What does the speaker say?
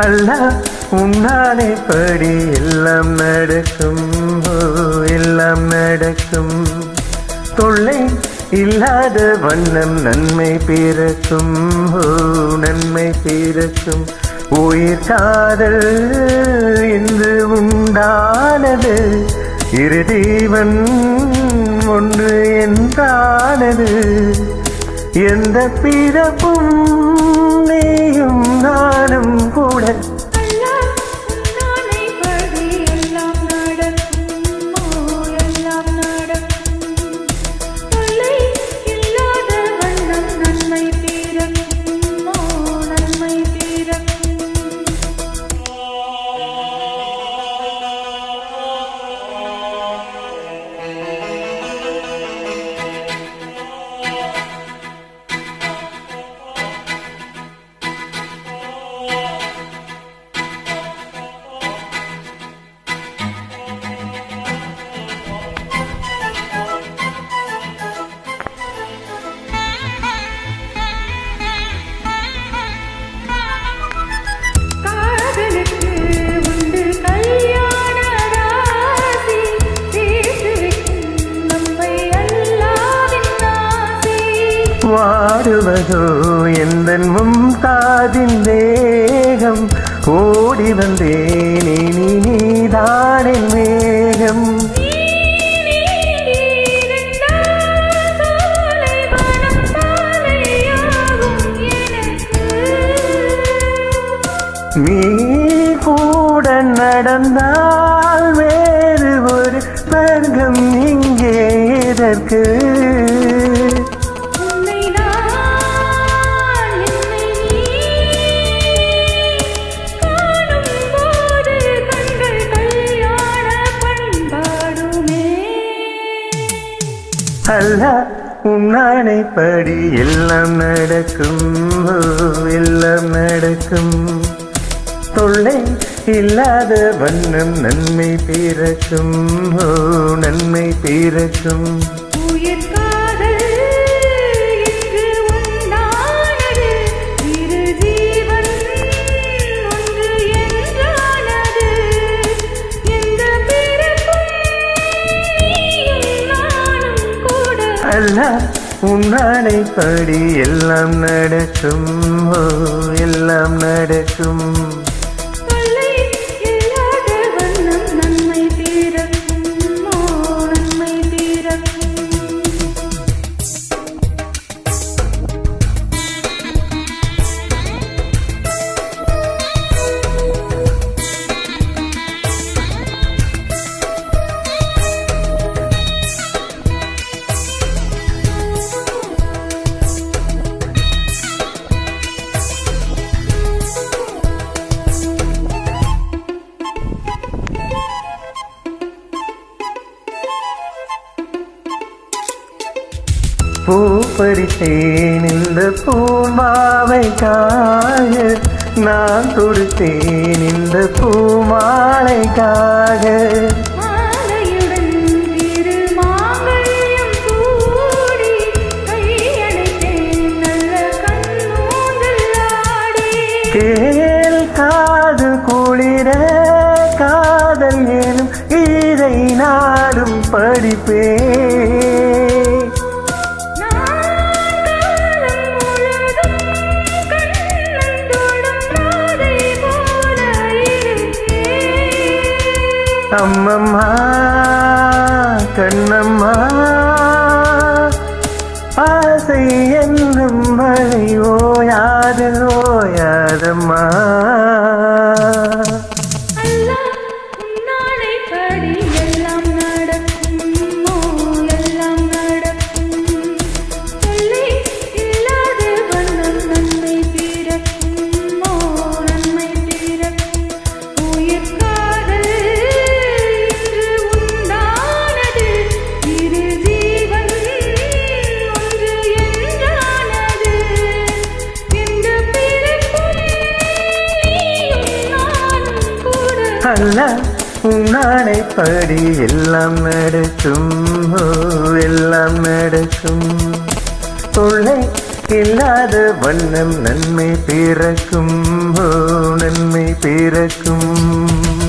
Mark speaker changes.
Speaker 1: அல்லா உன்னாலே படி எல்லாம் நடக்கும், எல்லாம் நடக்கும். தொல்லை இல்லாத வண்ணம் நன்மை பிறக்கும், நன்மை பிறக்கும். உயிர் காதல் என்று உண்டானது, இரு ஜீவன் ஒன்று என்றானது. எந்த பிறப்பும் நீயும் நானும் கூட வாடுவதோ எந்தன் மும்தாதின் தேகம். ஓடி வந்தேன் இனி நீதானின் மேகம். நீ கூட நடந்தால் வேறு ஒரு ஸ்வர்க்கம் இங்கே எதற்கு? அல்லா உன்னானை படி எல்லாம் நடக்கும், எல்லாம் நடக்கும். தொல்லை இல்லாத வண்ணம் நன்மை பிறக்கும், நன்மை பிறக்கும். அல்லா உன்னானை படி எல்லாம் நடக்கும், எல்லாம் நடக்கும். பூ பறித்தேன் இந்த பூமாவைக்காக, நான் கொடுத்தேன் இந்த பூமாலைக்காக. கேள் காது குளிர காதல் எனும் இதை நாடும் படிப்பே. அம்மம்மா கண்ணம்மா ஆசை என்னும் மழை ஓயாது ஓயாதம்மா. அல்லா உன்னானை படி எல்லாம் நடக்கும், எல்லாம் நடக்கும். தொல்லை இல்லாத வண்ணம் நன்மை பிறக்கும், ஓ நன்மை பிறக்கும்.